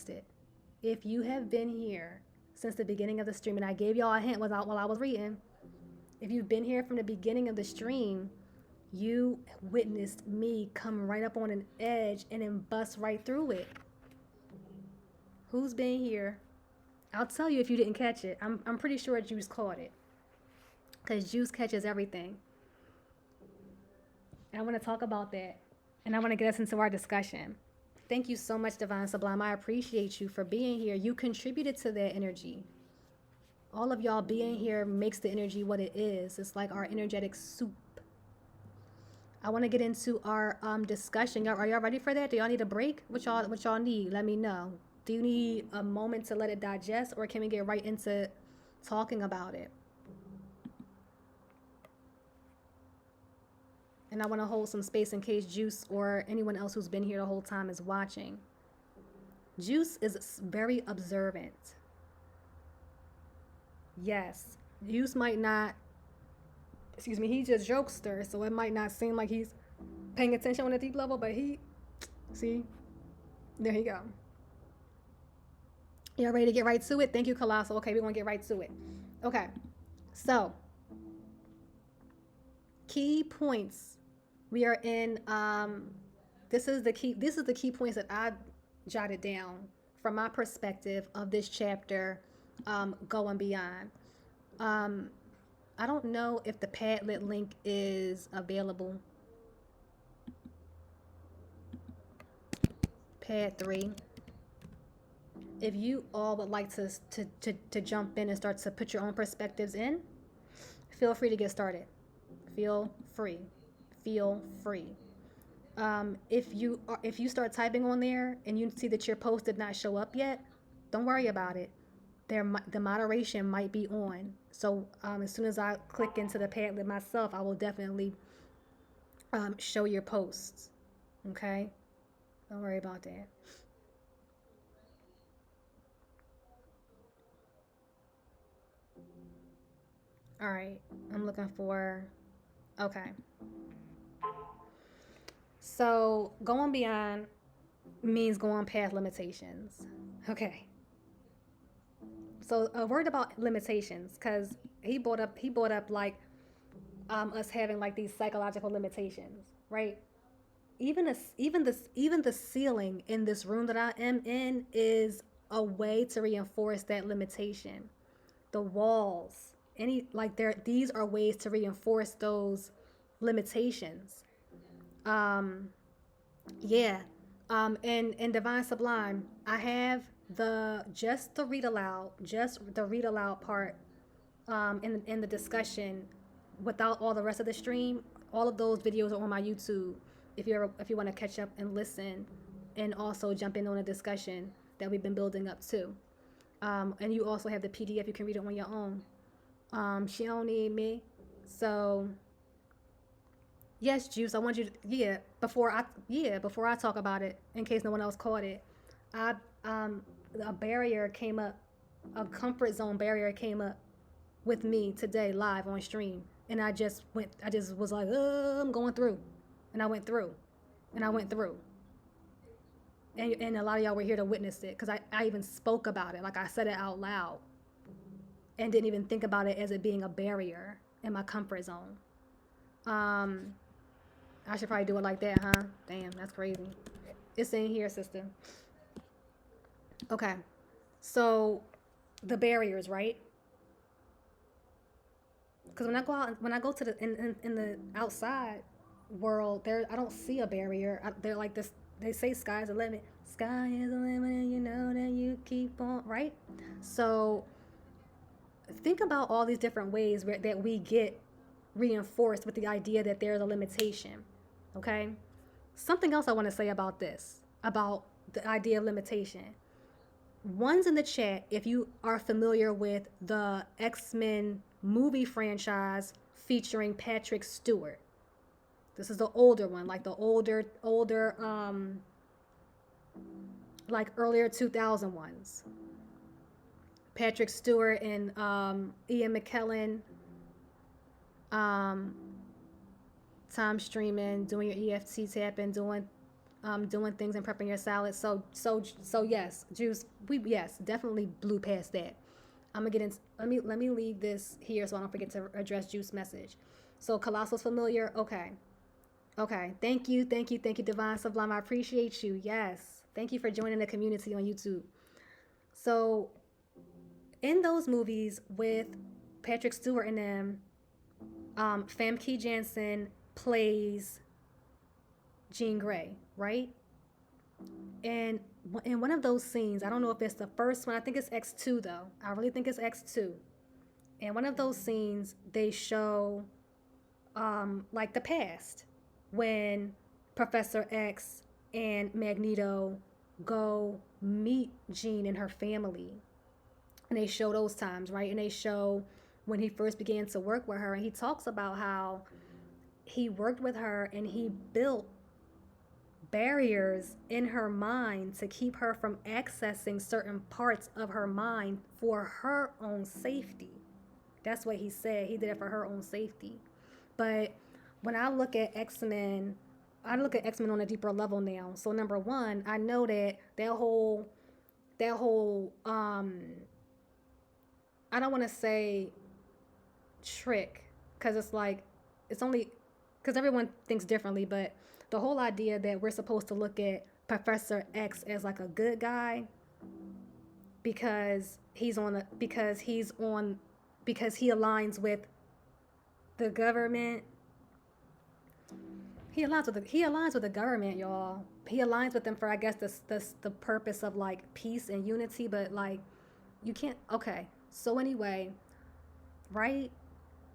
it. If you have been here since the beginning of the stream, and I gave y'all a hint while I was reading, if you've been here from the beginning of the stream, you witnessed me come right up on an edge and then bust right through it. Who's been here? I'll tell you if you didn't catch it. I'm pretty sure Juice caught it. Because Juice catches everything. And I want to talk about that. And I want to get us into our discussion. Thank you so much, Divine Sublime. I appreciate you for being here. You contributed to that energy. All of y'all being here makes the energy what it is. It's like our energetic soup. I want to get into our discussion. Are y'all ready for that? Do y'all need a break? What y'all need? Let me know. Do you need a moment to let it digest, or can we get right into talking about it? And I want to hold some space in case Juice or anyone else who's been here the whole time is watching. Juice is very observant. Yes, Juice might not, he's just jokester, so it might not seem like he's paying attention on a deep level, but see, there you go. Y'all ready to get right to it? Thank you, Colossal. Okay, we're going to get right to it. Okay, so key points. We are in, this is the key points that I jotted down from my perspective of this chapter, going beyond. I don't know if the Padlet link is available. Pad 3. If you all would like to jump in and start to put your own perspectives in, feel free to get started. Feel free. If you start typing on there and you see that your post did not show up yet, don't worry about it. The moderation might be on. So as soon as I click into the Padlet myself, I will definitely show your posts. Okay? Don't worry about that. All right. I'm looking for... Okay. So going beyond means going past limitations. Okay. So a word about limitations, because he brought up like us having like these psychological limitations, right? Even the ceiling in this room that I am in is a way to reinforce that limitation. The walls, these are ways to reinforce those limitations. Yeah. And Divine Sublime, I have the read aloud part in the discussion without all the rest of the stream. All of those videos are on my YouTube if you want to catch up and listen, and also jump in on a discussion that we've been building up too. And you also have the PDF, you can read it on your own. She don't need me. So yes, Juice, I want you to, before I talk about it, in case no one else caught it, a barrier came up, a comfort zone barrier came up with me today live on stream, and I just was like, I'm going through, and I went through, and a lot of y'all were here to witness it, because I even spoke about it, like I said it out loud, and didn't even think about it as it being a barrier in my comfort zone. I should probably do it like that, huh? Damn, that's crazy. It's in here, sister. Okay. So the barriers, right? Because when I go to the in the outside world, I don't see a barrier. They're like this. They say sky's the limit. Sky is the limit, and you know that you keep on, right? So think about all these different ways that we get reinforced with the idea that there's a limitation. Okay? Something else I want to say about this, about the idea of limitation. One's in the chat if you are familiar with the X-Men movie franchise featuring Patrick Stewart. This is the older one, like the older like earlier 2000 ones. Patrick Stewart and Ian McKellen, time streaming, doing your EFT tapping, doing doing things and prepping your salad. So yes, juice. We yes, definitely blew past that. I'm gonna get into. Let me leave this here so I don't forget to address juice message. So colossal's familiar. Okay. Okay. Thank you, Divine Sublime. I appreciate you. Yes. Thank you for joining the community on YouTube. So in those movies with Patrick Stewart in them, Famke Janssen plays Jean Grey, right? And in one of those scenes, I don't know if it's the first one. I think it's X2 though. I really think it's X2. In one of those scenes, they show like the past when Professor X and Magneto go meet Jean and her family. And they show those times, right? And they show when he first began to work with her. And he talks about how he worked with her and he built barriers in her mind to keep her from accessing certain parts of her mind for her own safety. That's what he said. He did it for her own safety. But when I look at X-Men, I look at X-Men on a deeper level now. So number one, I know that that whole I don't want to say trick because it's like it's only because everyone thinks differently, but the whole idea that we're supposed to look at Professor X as like a good guy because because he aligns with the government. He aligns with the government, y'all. He aligns with them for I guess the purpose of like peace and unity, but like you can't. Okay, so anyway, right?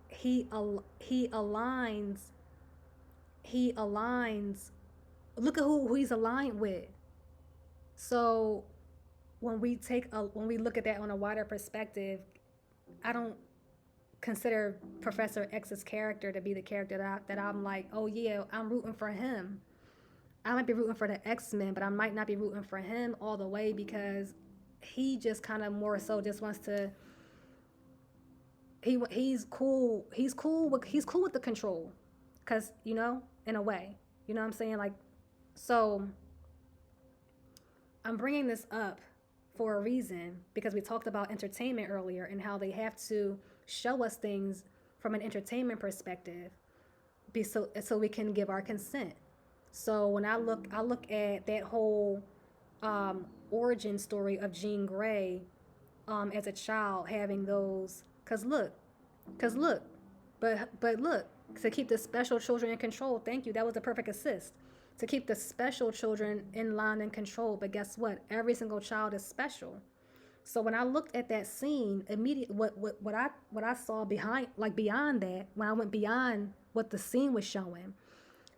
He aligns. He aligns. Look at who he's aligned with. So when we look at that on a wider perspective, I don't consider Professor X's character to be the character that I'm like, oh yeah, I'm rooting for him. I might be rooting for the X-Men, but I might not be rooting for him all the way because he just kind of more so just wants to. He's cool. He's cool with the control, cause in a way, you know what I'm saying. Like, so I'm bringing this up for a reason because we talked about entertainment earlier and how they have to show us things from an entertainment perspective, so we can give our consent. So when I look at that whole origin story of Jean Grey as a child having those. Cause look, but look, to keep the special children in control. Thank you. That was the perfect assist. To keep the special children in line and control. But guess what? Every single child is special. So when I looked at that scene, immediately what I saw beyond that, when I went beyond what the scene was showing,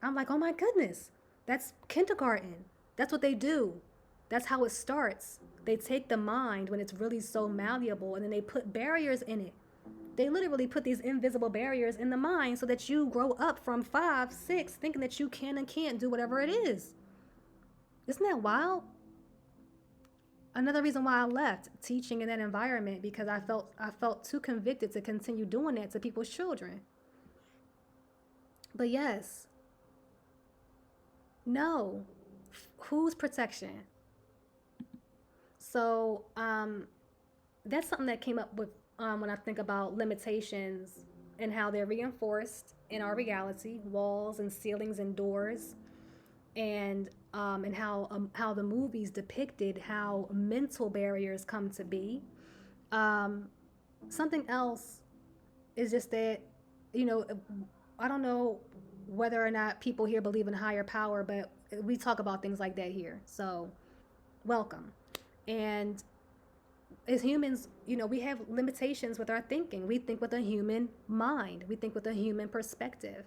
I'm like, oh my goodness, that's kindergarten. That's what they do. That's how it starts. They take the mind when it's really so malleable and then they put barriers in it. They literally put these invisible barriers in the mind so that you grow up from 5, 6, thinking that you can and can't do whatever it is. Isn't that wild? Another reason why I left teaching in that environment because I felt too convicted to continue doing that to people's children. But yes, no, whose protection? So that's something that came up with when I think about limitations and how they're reinforced in our reality, walls and ceilings and doors, and how the movies depicted how mental barriers come to be. Um, Something else is just that you know I don't know whether or not people here believe in higher power, but we talk about things like that here. So welcome. And as humans, we have limitations with our thinking. We think with a human mind. We think with a human perspective.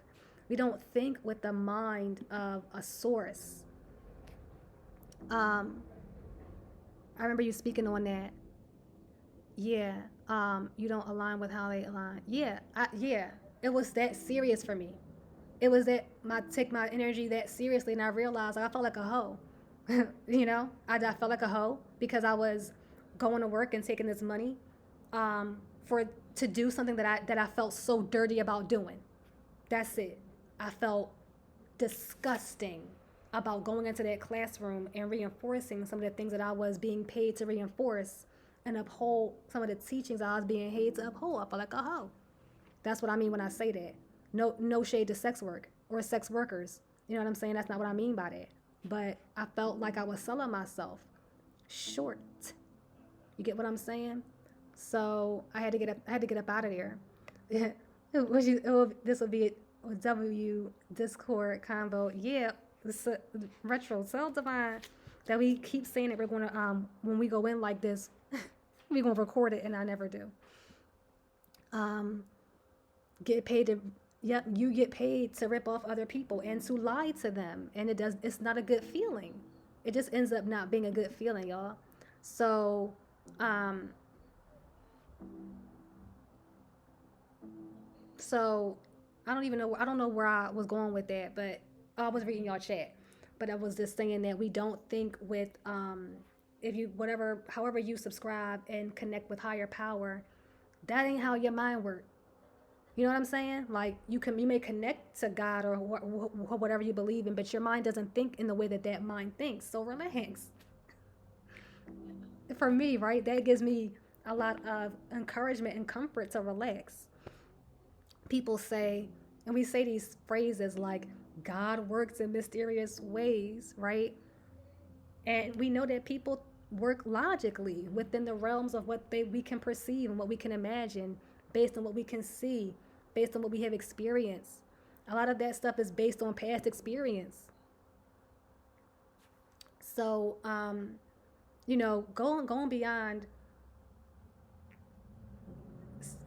We don't think with the mind of a source. Um, I remember you speaking on that. Yeah. You don't align with how they align. Yeah. Yeah. It was that serious for me. It was that my take my energy that seriously, and I realized like, I felt like a hoe. I felt like a hoe because I was going to work and taking this money for to do something that I felt so dirty about doing. That's it. I felt disgusting about going into that classroom and reinforcing some of the things that I was being paid to reinforce and uphold some of the teachings I was being paid to uphold. I felt like a hoe. That's what I mean when I say that. No shade to sex work or sex workers. You know what I'm saying? That's not what I mean by that. But I felt like I was selling myself short. You get what I'm saying? So I had to get up. I had to get up out of there. This would be a W Discord convo. Yeah, this retro. Tell Divine that we keep saying that we're gonna when we go in like this, we're gonna record it, and I never do. Get paid to. Yep, you get paid to rip off other people and to lie to them, and it does. It's not a good feeling. It just ends up not being a good feeling, y'all. So, um, So I don't even know. I don't know where I was going with that, but I was reading y'all chat. But I was just saying that we don't think with if you whatever however you subscribe and connect with higher power, that ain't how your mind works. You know what I'm saying? Like you may connect to God or whatever you believe in, but your mind doesn't think in the way that that mind thinks. So relax. For me, right, that gives me a lot of encouragement and comfort to relax. People say, and we say these phrases like God works in mysterious ways, right? And we know that people work logically within the realms of what we can perceive and what we can imagine based on what we can see, based on what we have experienced. A lot of that stuff is based on past experience. So, going beyond,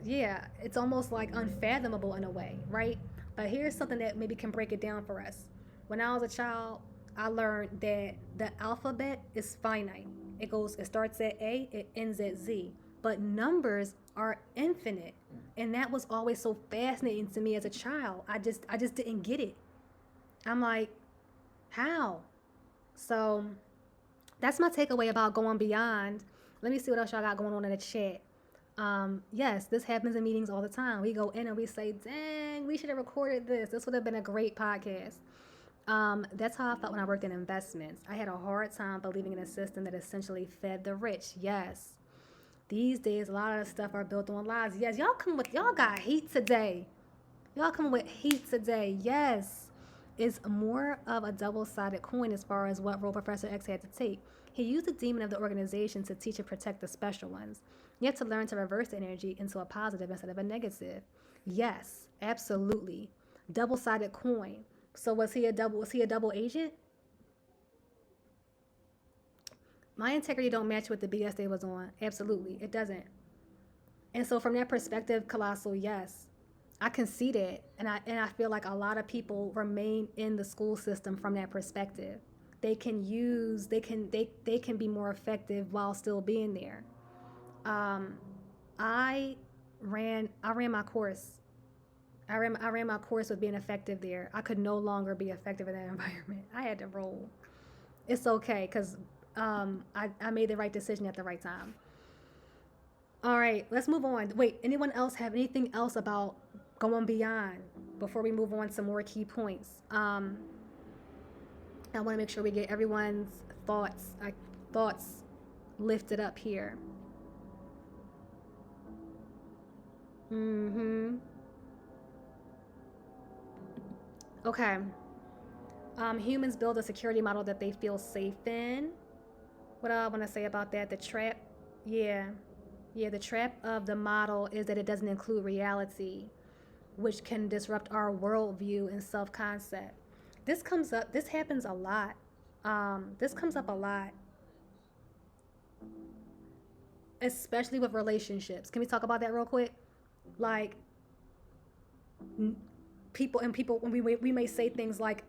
yeah, it's almost like unfathomable in a way, right? But here's something that maybe can break it down for us. When I was a child, I learned that the alphabet is finite. It starts at A, it ends at Z. But numbers are infinite. And that was always so fascinating to me as a child. I just didn't get it. I'm like, how? So that's my takeaway about going beyond. Let me see what else y'all got going on in the chat. Yes, this happens in meetings all the time. We go in and we say, dang, we should have recorded this. This would have been a great podcast. That's how I felt when I worked in investments. I had a hard time believing in a system that essentially fed the rich. Yes. These days, a lot of the stuff are built on lies. Yes, y'all got heat today. Y'all coming with heat today. Yes. It's more of a double-sided coin as far as what role Professor X had to take. He used the demon of the organization to teach and protect the special ones. You have to learn to reverse the energy into a positive instead of a negative. Yes, absolutely. Double-sided coin. So was he a double agent? My integrity don't match with the BS they was on. Absolutely. It doesn't. And so from that perspective, Colossal, yes. I can see that. And I feel like a lot of people remain in the school system from that perspective. They can be more effective while still being there. Um, I I ran my course. I ran my course with being effective there. I could no longer be effective in that environment. I had to roll. It's okay because I made the right decision at the right time. All right, let's move on. Wait, anyone else have anything else about going beyond before we move on to more key points? I want to make sure we get everyone's thoughts lifted up here. Mm-hmm. Okay. Humans build a security model that they feel safe in. What do I want to say about that? The trap, yeah, yeah. The trap of the model is that it doesn't include reality, which can disrupt our worldview and self-concept. This comes up. This happens a lot. This comes up a lot, especially with relationships. Can we talk about that real quick? Like people when we may say things like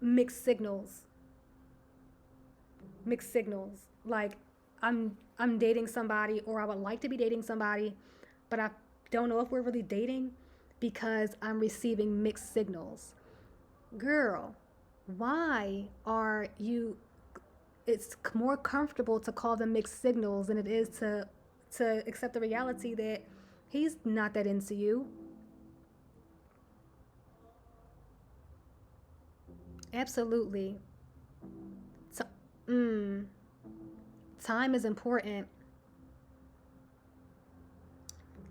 mixed signals, mixed signals. Like I'm dating somebody, or I would like to be dating somebody, but I don't know if we're really dating because I'm receiving mixed signals. Girl, why are you? It's more comfortable to call them mixed signals than it is to accept the reality that he's not that into you. Absolutely. So, mm, time is important.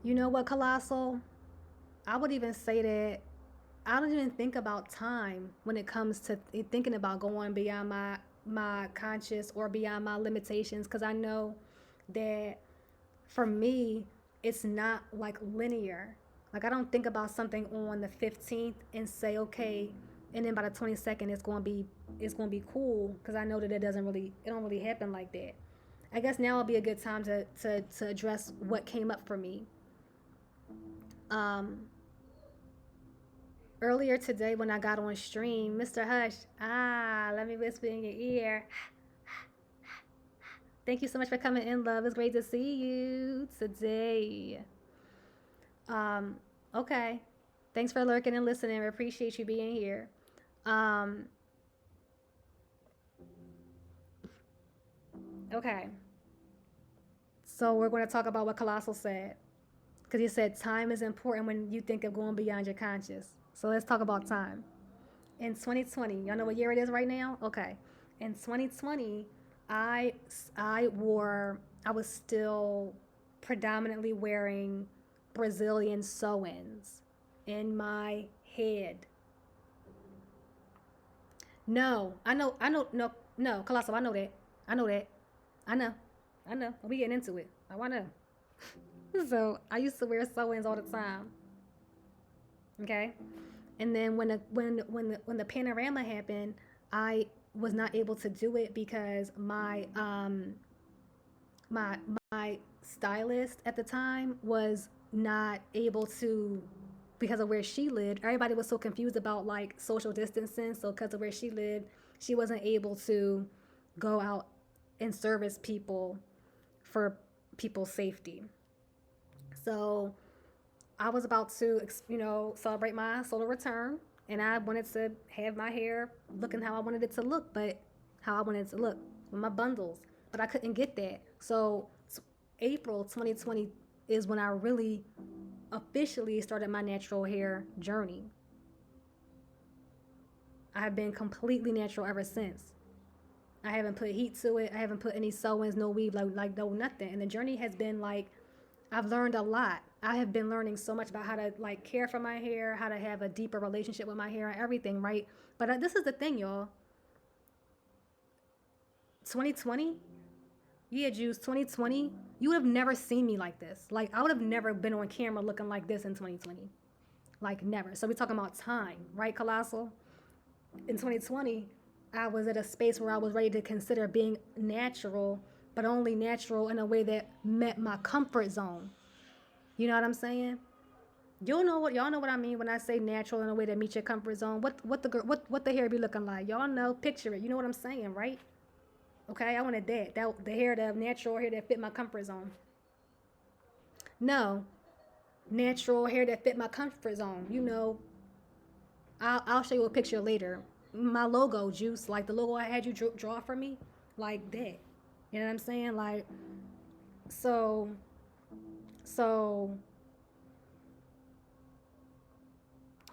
You know what, Colossal? I would even say that I don't even think about time when it comes to thinking about going beyond my conscious or beyond my limitations, because I know that for me it's not like linear. Like I don't think about something on the 15th and say okay, and then by the 22nd it's going to be cool, because I know that it don't really happen like that. I guess now will be a good time to address what came up for me. Um, Earlier today when I got on stream, Mr. Hush, let me whisper in your ear. Thank you so much for coming in, love. It's great to see you today. Um, okay. Thanks for lurking and listening. We appreciate you being here. Um, okay. So we're going to talk about what Colossal said. Because he said time is important when you think of going beyond your conscious. So let's talk about time. In 2020, y'all know what year it is right now? Okay. In 2020, I I was still predominantly wearing Brazilian sew-ins in my head. No, no, no, Colossal, I know that. I know that. I know. I know. We getting into it. I know. So I used to wear sew-ins all the time. Okay. And then when the panorama happened, I was not able to do it because my my stylist at the time was not able to, because of where she lived. Everybody was so confused about like social distancing, so because of where she lived, she wasn't able to go out and service people for people's safety. So I was about to, celebrate my solar return, and I wanted to have my hair looking how I wanted it to look, but how I wanted it to look with my bundles, but I couldn't get that. So April 2020 is when I really officially started my natural hair journey. I have been completely natural ever since. I haven't put heat to it. I haven't put any sew-ins, no weave, like no nothing. And the journey has been like I've learned a lot. I have been learning so much about how to like care for my hair, how to have a deeper relationship with my hair and everything, right? But this is the thing, y'all. 2020, yeah, Jews, 2020, you would have never seen me like this. Like I would have never been on camera looking like this in 2020. Like never. So we're talking about time, right, Colossal? In 2020, I was at a space where I was ready to consider being natural, but only natural in a way that met my comfort zone. You know what I'm saying? Y'all know what I mean when I say natural in a way that meets your comfort zone. What the hair be looking like? Y'all know, picture it. You know what I'm saying, right? Okay, I wanted the hair, the natural hair that fit my comfort zone. No, natural hair that fit my comfort zone. I'll show you a picture later. My logo, Juice, like the logo I had you draw for me, like that. You know what I'm saying? Like so, so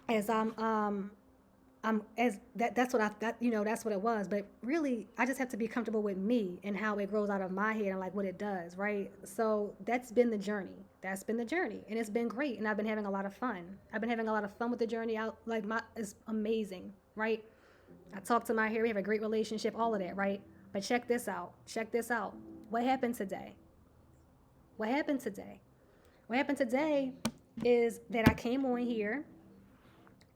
as I'm as that's what I that that's what it was. But really I just have to be comfortable with me and how it grows out of my head and like what it does, right? So that's been the journey. That's been the journey. And it's been great, and I've been having a lot of fun. I've been having a lot of fun with the journey out, like my it's amazing, right? I talk to my hair, we have a great relationship, all of that, right? But check this out. Check this out. What happened today? What happened today? What happened today is that I came on here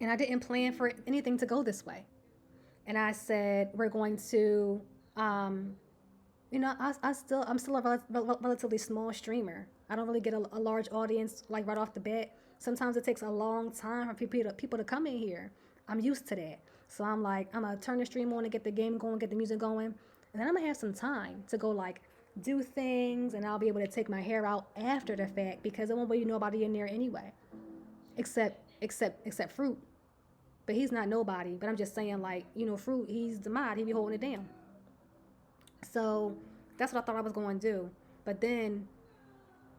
and I didn't plan for anything to go this way. And I said we're going to, um, I'm still a relatively small streamer. I don't really get a large audience like right off the bat. Sometimes it takes a long time for people to come in here. I'm used to that, so I'm like I'm gonna turn the stream on and get the game going, get the music going, and then I'm gonna have some time to go like do things, and I'll be able to take my hair out after the fact because there won't be nobody in there anyway, except fruit. But he's not nobody. But I'm just saying, like, fruit, he's the mod. He be holding it down. So that's what I thought I was going to do. But then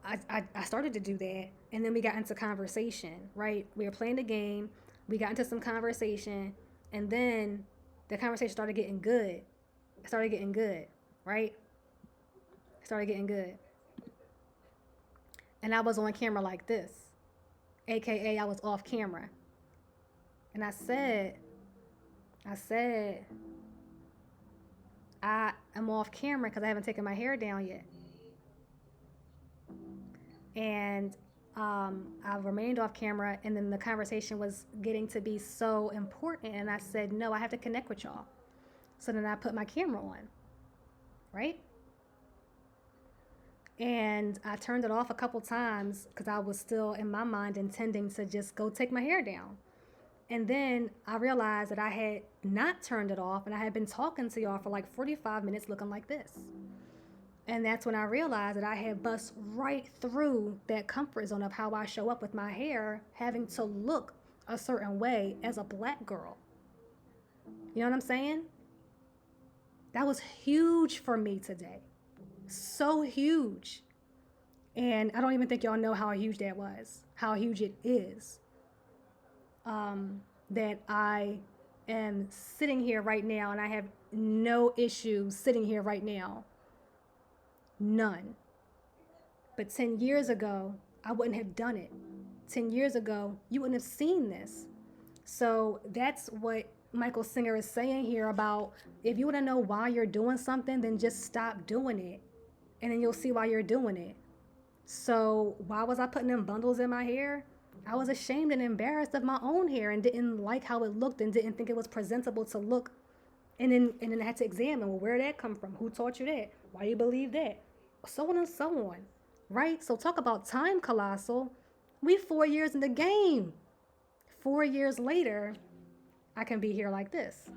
I started to do that. And then we got into conversation, right? We were playing the game. We got into some conversation. And then The conversation started getting good. It started getting good, right? It started getting good. And I was on camera like this, AKA I was off camera. And I said, I am off camera because I haven't taken my hair down yet. And I remained off camera, and then the conversation was getting to be so important. And I said, no, I have to connect with y'all. So then I put my camera on, right? And I turned it off a couple times because I was still in my mind intending to just go take my hair down. And then I realized that I had not turned it off, and I had been talking to y'all for like 45 minutes looking like this. And that's when I realized that I had bust right through that comfort zone of how I show up with my hair, having to look a certain way as a black girl. You know what I'm saying? That was huge for me today. So huge. And I don't even think y'all know how huge that was, how huge it is. That I am sitting here right now, and I have no issue sitting here right now. None. But 10 years ago, I wouldn't have done it. 10 years ago, you wouldn't have seen this. So that's what Michael Singer is saying here about, if you want to know why you're doing something, then just stop doing it. And then you'll see why you're doing it. So why was I putting them bundles in my hair? I was ashamed and embarrassed of my own hair and didn't like how it looked and didn't think it was presentable to look. And then I had to examine, well, where did that come from? Who taught you that? Why do you believe that? So on and so on, right? So talk about time, Colossal. We 4 years in the game. 4 years later, I can be here like this.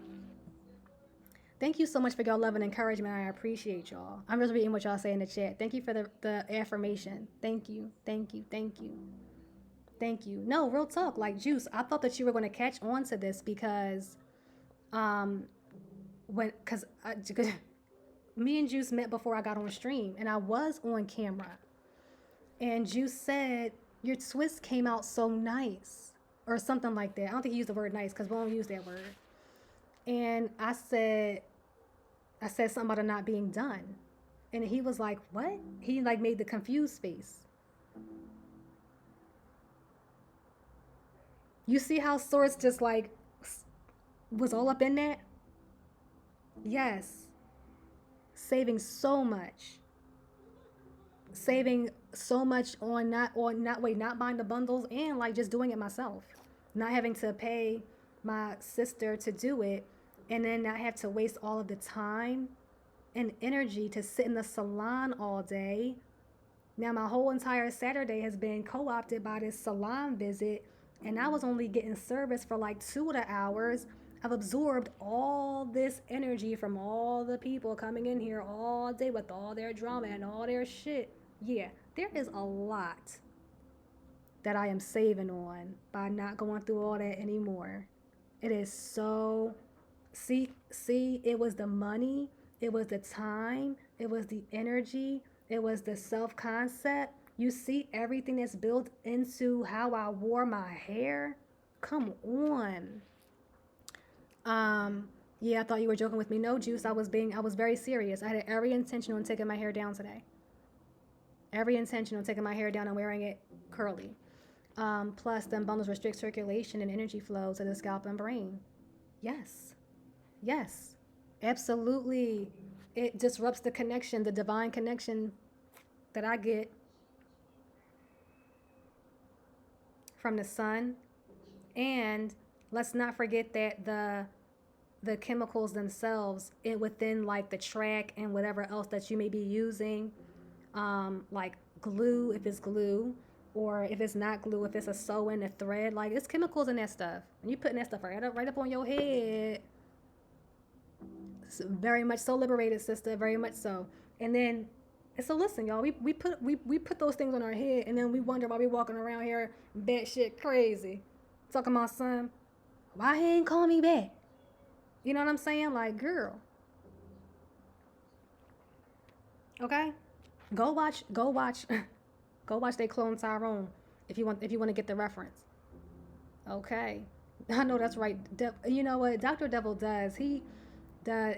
Thank you so much for y'all love and encouragement. I appreciate y'all. I'm just reading what y'all say in the chat. Thank you for the affirmation. Thank you. Thank you. Thank you. Thank you. No, real talk. Like, Juice, I thought that you were going to catch on to this because because me and Juice met before I got on stream, and I was on camera. And Juice said, your twist came out so nice, or something like that. I don't think he used the word nice because we don't use that word. And I said something about it not being done. And he was like, what? He like made the confused face. You see how Source just like was all up in that? Yes. Saving so much not buying the bundles, and like just doing it myself, not having to pay my sister to do it, and then not have to waste all of the time and energy to sit in the salon all day. Now my whole entire Saturday has been co-opted by this salon visit, and I was only getting service for like 2 of the hours. I've absorbed all this energy from all the people coming in here all day with all their drama and all their shit. Yeah, there is a lot that I am saving on by not going through all that anymore. It is so... See, it was the money, it was the time, it was the energy, it was the self-concept. You see everything that's built into how I wore my hair? Come on. Yeah, I thought you were joking with me. No, Juice, I was very serious. I had every intention on taking my hair down today. Every intention on taking my hair down and wearing it curly. Plus, them bundles restrict circulation and energy flow to the scalp and brain. Yes. Yes. Absolutely. It disrupts the connection, the divine connection that I get from the sun. And let's not forget that the chemicals themselves within like the track and whatever else that you may be using, like glue, if it's glue, or if it's not glue, if it's a sew-in, a thread, like it's chemicals in that stuff. And you putting that stuff right up on your head. It's very much so liberated, sister, very much so. And then, so listen, y'all, we put those things on our head, and then we wonder why we walking around here batshit crazy, talking about son, why he ain't call me back? You know what I'm saying? Like, girl. Okay? Go watch they clone Tyrone if you want to get the reference. Okay. I know that's right. You know what Dr. Devil does? He said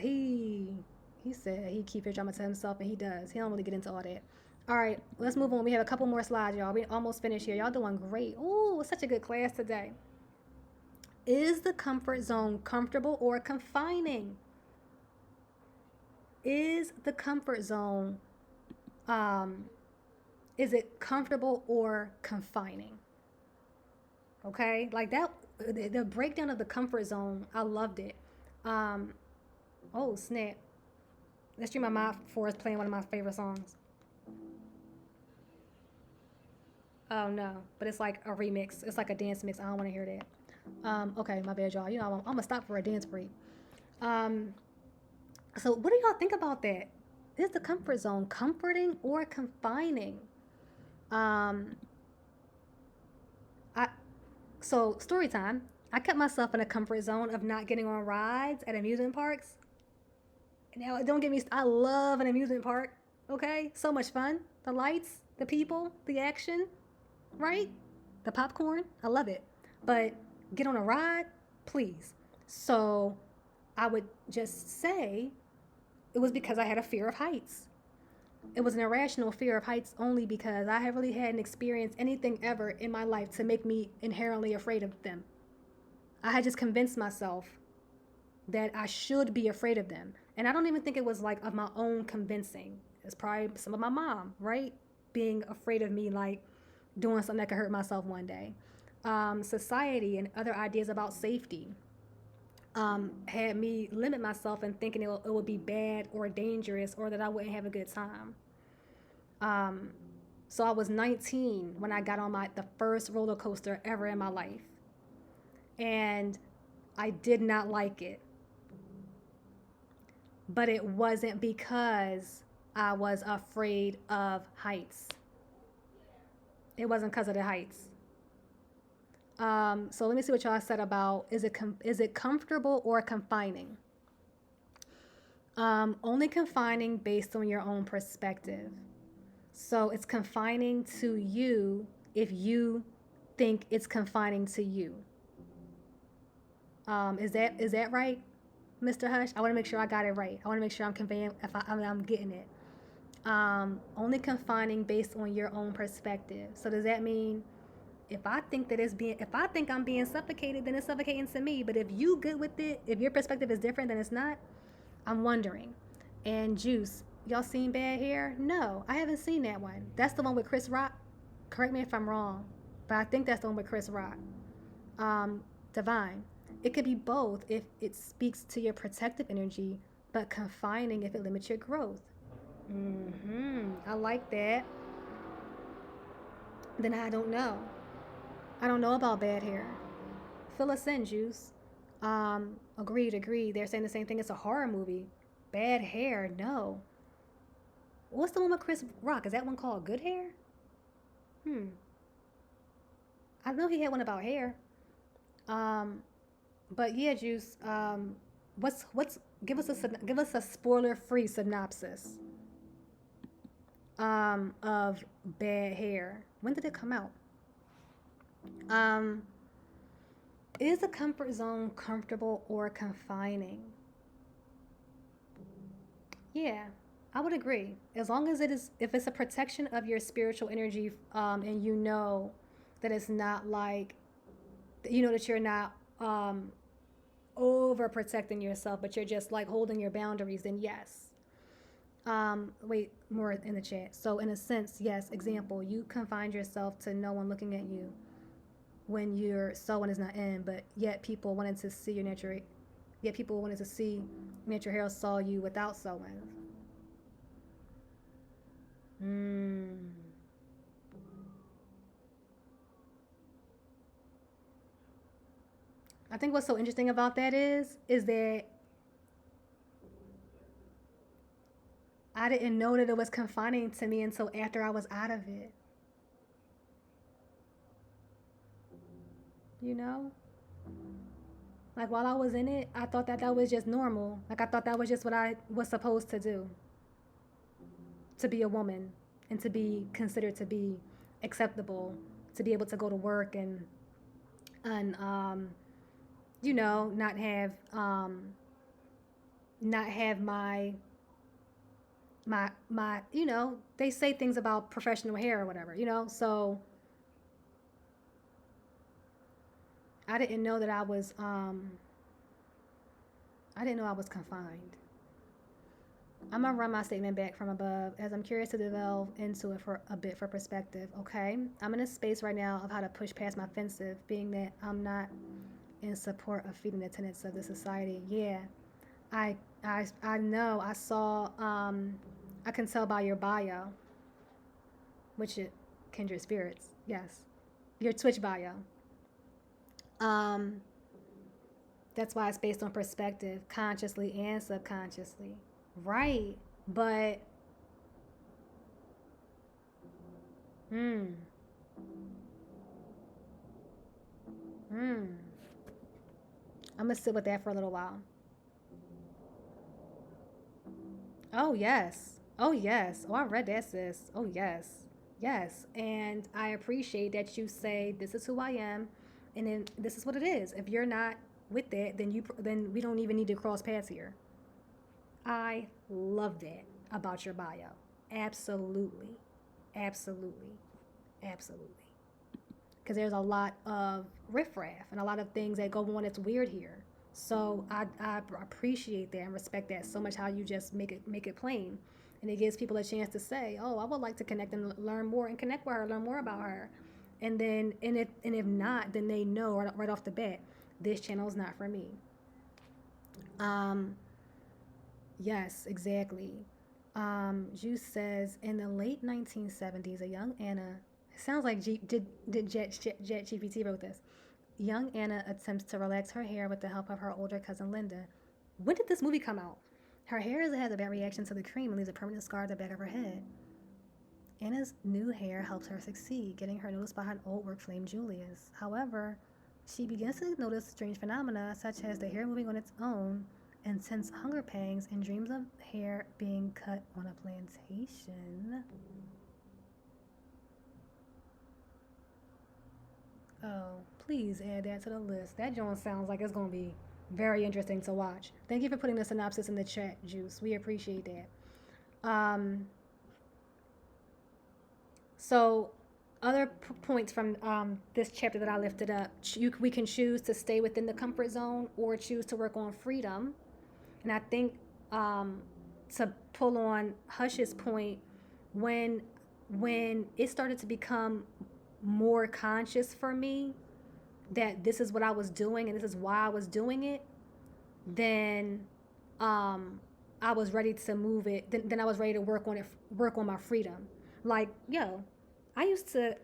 he keep his drama to himself, and he does. He don't really get into all that. All right, let's move on. We have a couple more slides, y'all. We almost finished here. Y'all doing great. Ooh, it's such a good class today. Is the comfort zone comfortable or confining? Is the comfort zone, um, is it comfortable or confining? Okay, like that, the breakdown of the comfort zone, I loved it. Um, oh snap! Let's stream my mind for us playing one of my favorite songs. Oh no, but it's like a remix. It's like a dance mix. I don't want to hear that. Okay, my bad, y'all. You know, I'm gonna stop for a dance break. Um, so what do y'all think about that? Is the comfort zone comforting or confining? Um, I so story time. I kept myself in a comfort zone of not getting on rides at amusement parks. Now, don't get me. I love an amusement park. Okay, so much fun. The lights, the people, the action, right? The popcorn. I love it. But get on a ride, please. So I would just say it was because I had a fear of heights. It was an irrational fear of heights only because I have really hadn't experienced anything ever in my life to make me inherently afraid of them. I had just convinced myself that I should be afraid of them. And I don't even think it was like of my own convincing. It's probably some of my mom, right? Being afraid of me, like doing something that could hurt myself one day. Society and other ideas about safety had me limit myself and thinking it would be bad or dangerous or that I wouldn't have a good time. Um, so I was 19 when I got on the first roller coaster ever in my life. And I did not like it. But it wasn't because I was afraid of heights. It wasn't because of the heights. So let me see what y'all said about is it comfortable or confining? Only confining based on your own perspective. So it's confining to you if you think it's confining to you. Is that right, Mr. Hush? I want to make sure I got it right. I want to make sure I'm conveying if I'm getting it. Only confining based on your own perspective. So does that mean if I think I'm being suffocated, then it's suffocating to me. But if you good with it, if your perspective is different, then it's not. I'm wondering. And Juice, y'all seen Bad Hair? No, I haven't seen that one. That's the one with Chris Rock. Correct me if I'm wrong, but I think that's the one with Chris Rock. Divine. It could be both if it speaks to your protective energy, but confining if it limits your growth. I like that. Then I don't know. I don't know about Bad Hair. Fill us in, Juice. Agreed. They're saying the same thing. It's a horror movie. Bad Hair, no. What's the one with Chris Rock? Is that one called Good Hair? Hmm. I know he had one about hair. Um, but yeah, Juice. What's give us a spoiler free synopsis of Bad Hair. When did it come out? Um, is a comfort zone comfortable or confining? Yeah, I would agree. As long as if it's a protection of your spiritual energy, and you know that it's not like, you know that you're not over protecting yourself, but you're just like holding your boundaries, then yes. Wait, more in the chat. So in a sense, yes. Example: you confine yourself to no one looking at you when your sewing is not in, but yet people wanted to see your natural. Yet people wanted to see natural hair saw you without sewing. Mm. I think what's so interesting about that is that I didn't know that it was confining to me until after I was out of it. You know? Like while I was in it, I thought that was just normal. Like I thought that was just what I was supposed to do. To be a woman and to be considered to be acceptable, to be able to go to work and not have my they say things about professional hair or whatever, so I didn't know that I didn't know I was confined. I'm gonna run my statement back from above as I'm curious to delve into it for a bit for perspective. Okay, I'm in a space right now of how to push past my offensive, being that I'm not in support of feeding the tenets of the society. Yeah, I know. I saw. I can tell by your bio, which it kindred spirits. Yes, your Twitch bio. Um, that's why it's based on perspective, consciously and subconsciously. Right, but hmm, hmm. I'm gonna sit with that for a little while. Oh yes. Oh yes. Oh, I read that, sis. Oh yes. Yes. And I appreciate that you say this is who I am, and then this is what it is. If you're not with that, then we don't even need to cross paths here. I love that about your bio. Absolutely. Absolutely. Absolutely. Because there's a lot of riffraff and a lot of things that go on that's weird here. So I appreciate that and respect that so much. How you just make it plain, and it gives people a chance to say, "Oh, I would like to connect and learn more and connect with her, learn more about her," and then and if not, then they know right off the bat, this channel is not for me. Um, yes, exactly. Juice says in the late 1970s, a young Anna. It sounds like did Jet GPT wrote this. Young Anna attempts to relax her hair with the help of her older cousin Linda. When did this movie come out? Her hair has a bad reaction to the cream and leaves a permanent scar at the back of her head. Anna's new hair helps her succeed, getting her noticed by an old work flame Julius. However, she begins to notice strange phenomena such as the hair moving on its own, intense hunger pangs, and dreams of hair being cut on a plantation. Oh, please add that to the list. That joint sounds like it's going to be very interesting to watch. Thank you for putting the synopsis in the chat, Juice. We appreciate that. So, other points from this chapter that I lifted up, we can choose to stay within the comfort zone or choose to work on freedom. And I think to pull on Hush's point, when it started to become more conscious for me that this is what I was doing and this is why I was doing it, then I was ready to move it. Then I was ready to work on my freedom. Like, yo, I used to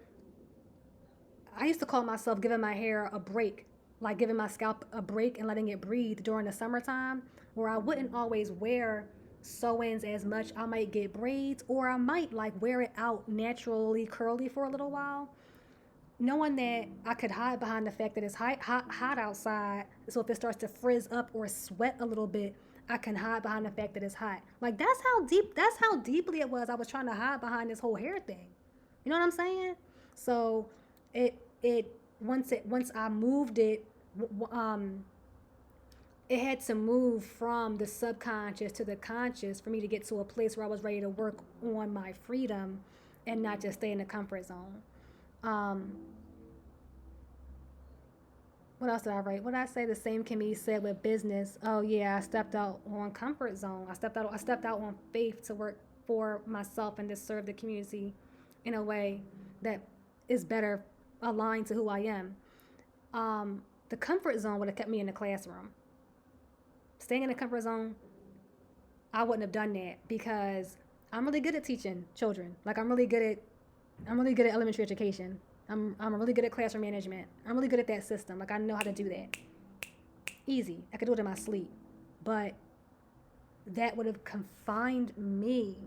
I used to call myself giving my hair a break, like giving my scalp a break and letting it breathe during the summertime, where I wouldn't always wear sew-ins as much. I might get braids, or I might like wear it out naturally curly for a little while, knowing that I could hide behind the fact that it's hot outside. So if it starts to frizz up or sweat a little bit, I can hide behind the fact that it's hot. Like that's how deeply it was. I was trying to hide behind this whole hair thing. You know what I'm saying? So it once I moved it, um, it had to move from the subconscious to the conscious for me to get to a place where I was ready to work on my freedom and not just stay in the comfort zone. Um, what else did I write? What did I say? The same can be said with business. Oh yeah, I stepped out on comfort zone. I stepped out on faith to work for myself and to serve the community in a way that is better aligned to who I am. The comfort zone would have kept me in the classroom. Staying in the comfort zone, I wouldn't have done that because I'm really good at teaching children. Like I'm really good at elementary education. I'm really good at classroom management. I'm really good at that system. Like I know how to do that. Easy. I could do it in my sleep. But that would have confined me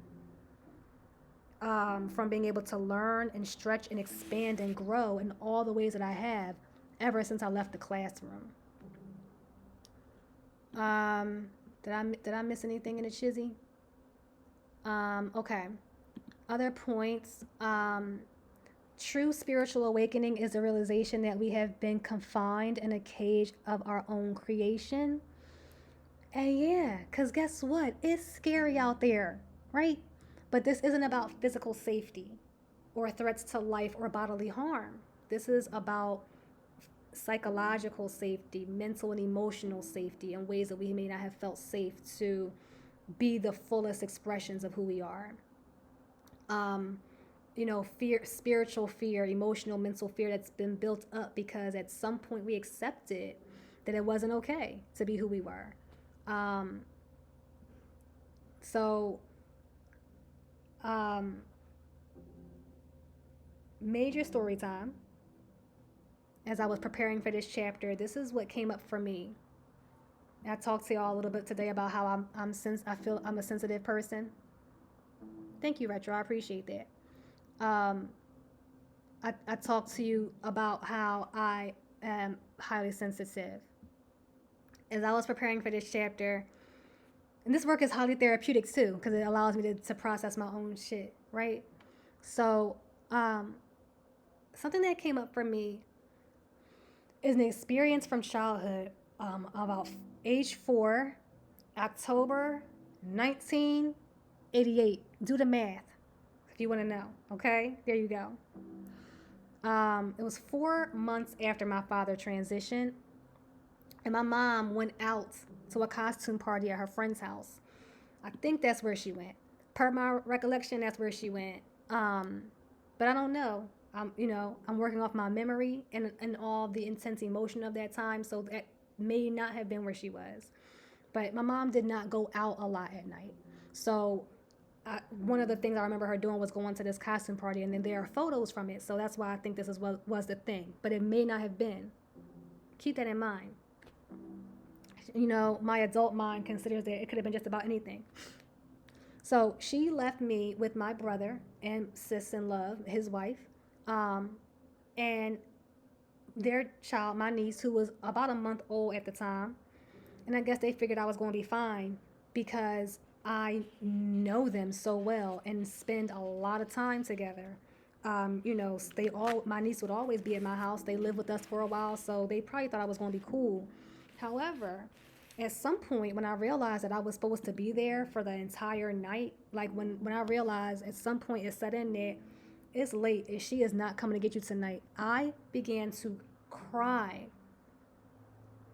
from being able to learn and stretch and expand and grow in all the ways that I have ever since I left the classroom. Did I miss anything in the chizzy? Okay. Other points. True spiritual awakening is the realization that we have been confined in a cage of our own creation. And yeah, because guess what? It's scary out there, right? But this isn't about physical safety or threats to life or bodily harm. This is about psychological safety, mental and emotional safety in ways that we may not have felt safe to be the fullest expressions of who we are. Um, fear, spiritual fear, emotional, mental fear that's been built up because at some point we accepted that it wasn't okay to be who we were. Um, so, um, major story time. As I was preparing for this chapter, this is what came up for me. I talked to y'all a little bit today about how I feel I'm a sensitive person. Thank you, Retro. I appreciate that. Um, I talked to you about how I am highly sensitive. As I was preparing for this chapter, and this work is highly therapeutic too, because it allows me to process my own shit, right? So, something that came up for me is an experience from childhood, about age 4, October 1988. Do the math if you want to know, okay? There you go. It was 4 months after my father transitioned, and my mom went out to a costume party at her friend's house. I think that's where she went. Per my recollection, that's where she went. But I don't know. I'm working off my memory and all the intense emotion of that time, so that may not have been where she was. But my mom did not go out a lot at night. So one of the things I remember her doing was going to this costume party, and then there are photos from it. So that's why I think this is what was the thing. But it may not have been. Keep that in mind. My adult mind considers that it could have been just about anything. So she left me with my brother and sis in love, his wife, and their child, my niece, who was about a month old at the time. And I guess they figured I was going to be fine because I know them so well and spend a lot of time together. My niece would always be at my house. They lived with us for a while, so they probably thought I was going to be cool. However, at some point when I realized that I was supposed to be there for the entire night, like when I realized at some point it set in that it's late and she is not coming to get you tonight, I began to cry.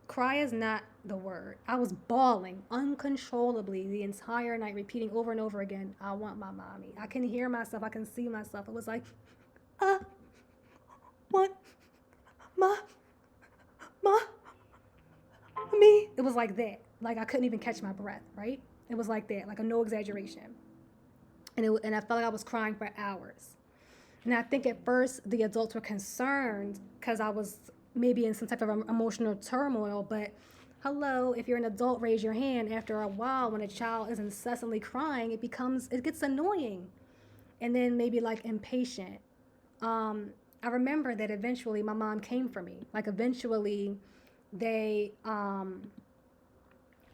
Cry is not the word. I was bawling uncontrollably the entire night, repeating over and over again, I want my mommy. I can hear myself. I can see myself. It was like, I want my me. It was like that. Like I couldn't even catch my breath, right? It was like that, like a no exaggeration. And I felt like I was crying for hours. And I think at first the adults were concerned because I was maybe in some type of emotional turmoil. But hello, if you're an adult, raise your hand. After a while, when a child is incessantly crying, it gets annoying. And then maybe like impatient. I remember that eventually my mom came for me. Like eventually they, I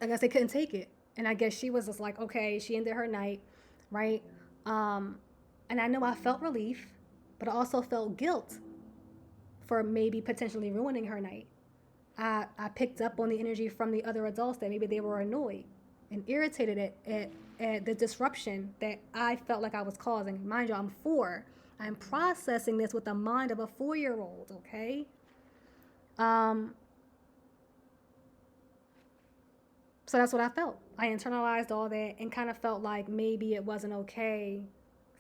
guess they couldn't take it. And I guess she was just like, okay, she ended her night, right? And I know I felt relief, but I also felt guilt for maybe potentially ruining her night. I picked up on the energy from the other adults that maybe they were annoyed and irritated at the disruption that I felt like I was causing. Mind you, I'm 4. I'm processing this with the mind of a 4-year-old, okay? So that's what I felt. I internalized all that and kind of felt like maybe it wasn't okay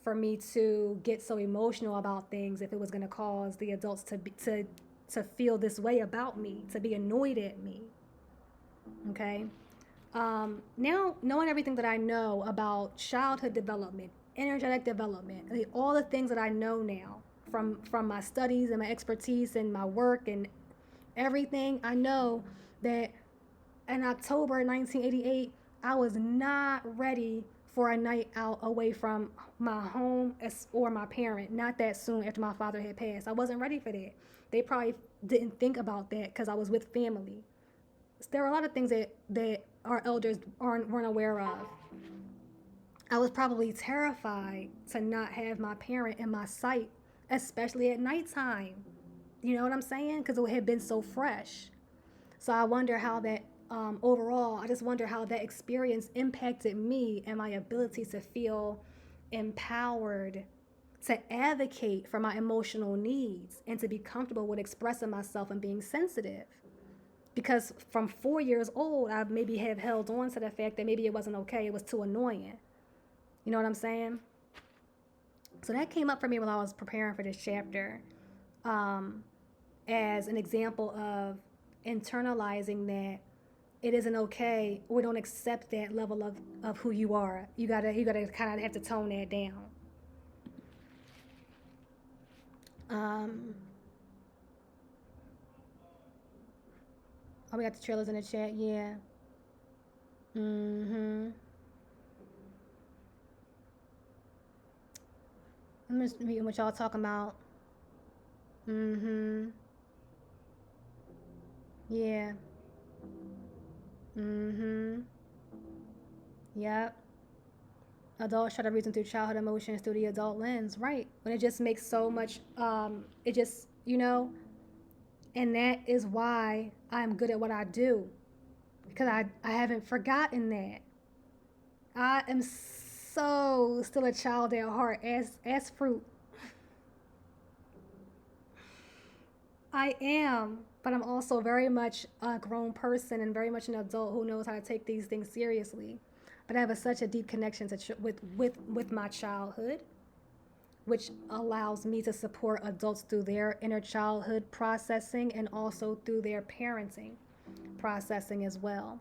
for me to get so emotional about things if it was going to cause the adults to feel this way about me, to be annoyed at me. Okay? Now, knowing everything that I know about childhood development, energetic development, all the things that I know now from my studies and my expertise and my work and everything, I know that in October 1988, I was not ready for a night out away from my home or my parent. Not that soon after my father had passed. I wasn't ready for that. They probably didn't think about that because I was with family. There are a lot of things that our elders weren't aware of. I was probably terrified to not have my parent in my sight especially at nighttime. You know what I'm saying? Because it had been so fresh. So I wonder how that, overall, I just wonder how that experience impacted me and my ability to feel empowered to advocate for my emotional needs and to be comfortable with expressing myself and being sensitive. Because from 4 years old, I maybe have held on to the fact that maybe it wasn't okay, it was too annoying. You know what I'm saying? So that came up for me when I was preparing for this chapter, um, as an example of internalizing that it isn't okay, or don't accept that level of who you are. You gotta kind of have to tone that down. Um, oh, we got the trailers in the chat. Yeah. Mm-hmm. I'm just reading what y'all talking about. Mm-hmm. Yeah. Mm-hmm. Yep. Adults try to reason through childhood emotions through the adult lens, right? When it just makes so much, it just, and that is why I'm good at what I do, because I haven't forgotten that. I am so still a child at heart, as fruit. I am, but I'm also very much a grown person and very much an adult who knows how to take these things seriously. But I have such a deep connection with my childhood, which allows me to support adults through their inner childhood processing and also through their parenting processing as well.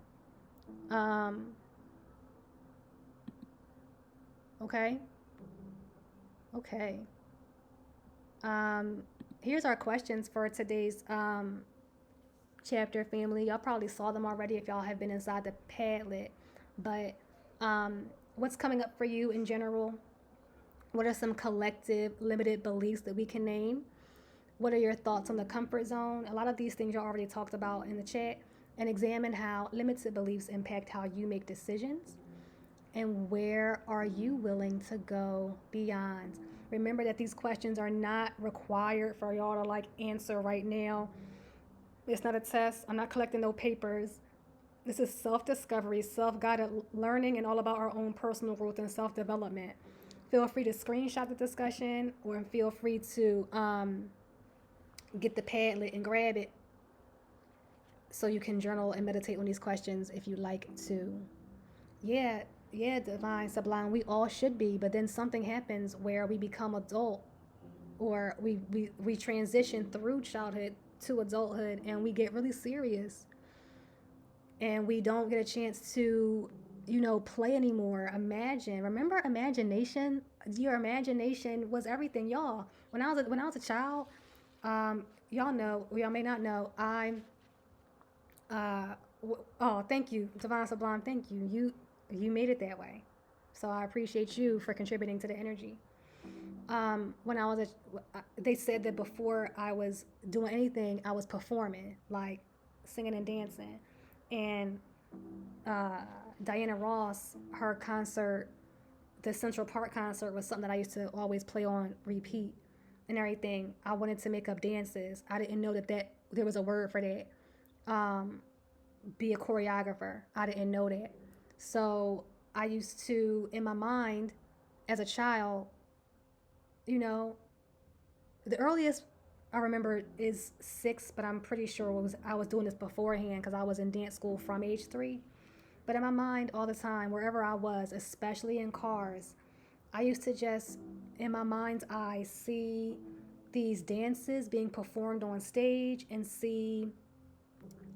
Um, okay, okay. Um, Here's our questions for today's chapter, family. Y'all probably saw them already if y'all have been inside the Padlet. But what's coming up for you in general? What are some collective limited beliefs that we can name? What are your thoughts on the comfort zone? A lot of these things you already talked about in the chat. And examine how limited beliefs impact how you make decisions. And where are you willing to go beyond? Remember that these questions are not required for y'all to like answer right now. It's not a test. I'm not collecting no papers. This is self discovery, self guided learning, and all about our own personal growth and self development. Feel free to screenshot the discussion or feel free to get the Padlet and grab it so you can journal and meditate on these questions if you like to. Yeah, yeah, divine, sublime. We all should be, but then something happens where we become adult, or we transition through childhood to adulthood and we get really serious and we don't get a chance to, play anymore. Remember imagination? Your imagination was everything, y'all. When I was a child, y'all know, or y'all may not know, uh, oh, thank you, Divine Sublime. Thank you. You made it that way. So I appreciate you for contributing to the energy. When they said that before I was doing anything, I was performing, like singing and dancing. And uh, Diana Ross, her concert, the Central Park concert, was something that I used to always play on repeat and everything. I wanted to make up dances. I didn't know that there was a word for that. Um, be a choreographer. I didn't know that. So I used to, in my mind, as a child, you know, the earliest I remember is 6, but I'm pretty sure I was doing this beforehand because I was in dance school from age 3. But in my mind, all the time, wherever I was, especially in cars, I used to just, in my mind's eye, see these dances being performed on stage and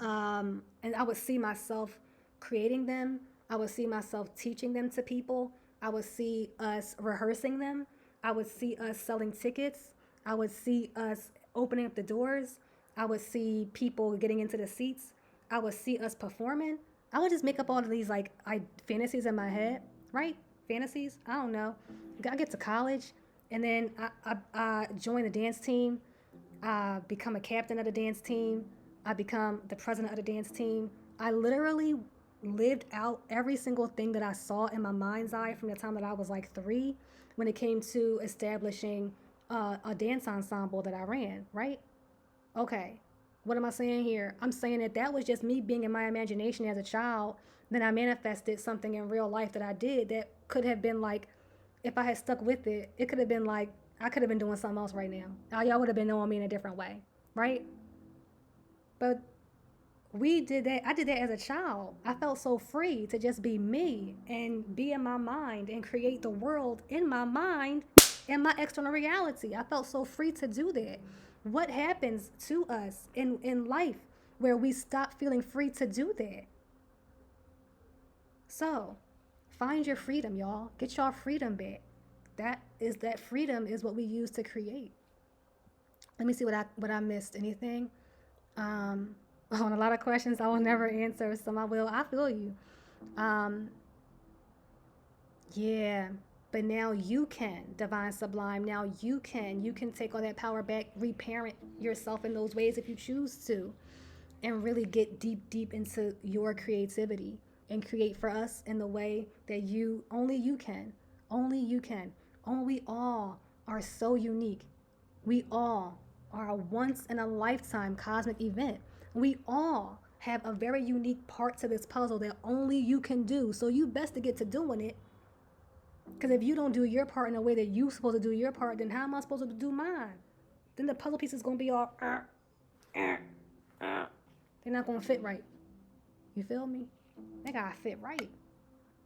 I would see myself creating them. I would see myself teaching them to people. I would see us rehearsing them. I would see us selling tickets. I would see us opening up the doors. I would see people getting into the seats. I would see us performing. I would just make up all of these fantasies in my head, right? Fantasies. I don't know. I get to college, and then I join the dance team. I become a captain of the dance team. I become the president of the dance team. I literally lived out every single thing that I saw in my mind's eye from the time that I was like 3 when it came to establishing a dance ensemble that I ran, right? Okay. What am I saying here? I'm saying that that was just me being in my imagination as a child. Then I manifested something in real life that I did that could have been like, if I had stuck with it, it could have been like, I could have been doing something else right now. Y'all would have been knowing me in a different way, right? But we did that. I did that as a child. I felt so free to just be me and be in my mind and create the world in my mind and my external reality. I felt so free to do that. What happens to us in life where we stop feeling free to do that? So, find your freedom, y'all. Get y'all freedom back. That freedom is what we use to create. Let me see what I missed. Anything? Um, on a lot of questions I will never answer. Some I will. I feel you. Um, yeah. But now you can, divine sublime. Now you can take all that power back, reparent yourself in those ways if you choose to, and really get deep, deep into your creativity and create for us in the way that you can. Only you can. Only we all are so unique. We all are a once in a lifetime cosmic event. We all have a very unique part to this puzzle that only you can do. So you best to get to doing it. Because if you don't do your part in the way that you're supposed to do your part, then how am I supposed to do mine? Then the puzzle piece is going to be all, they're not going to fit right. You feel me? They got to fit right.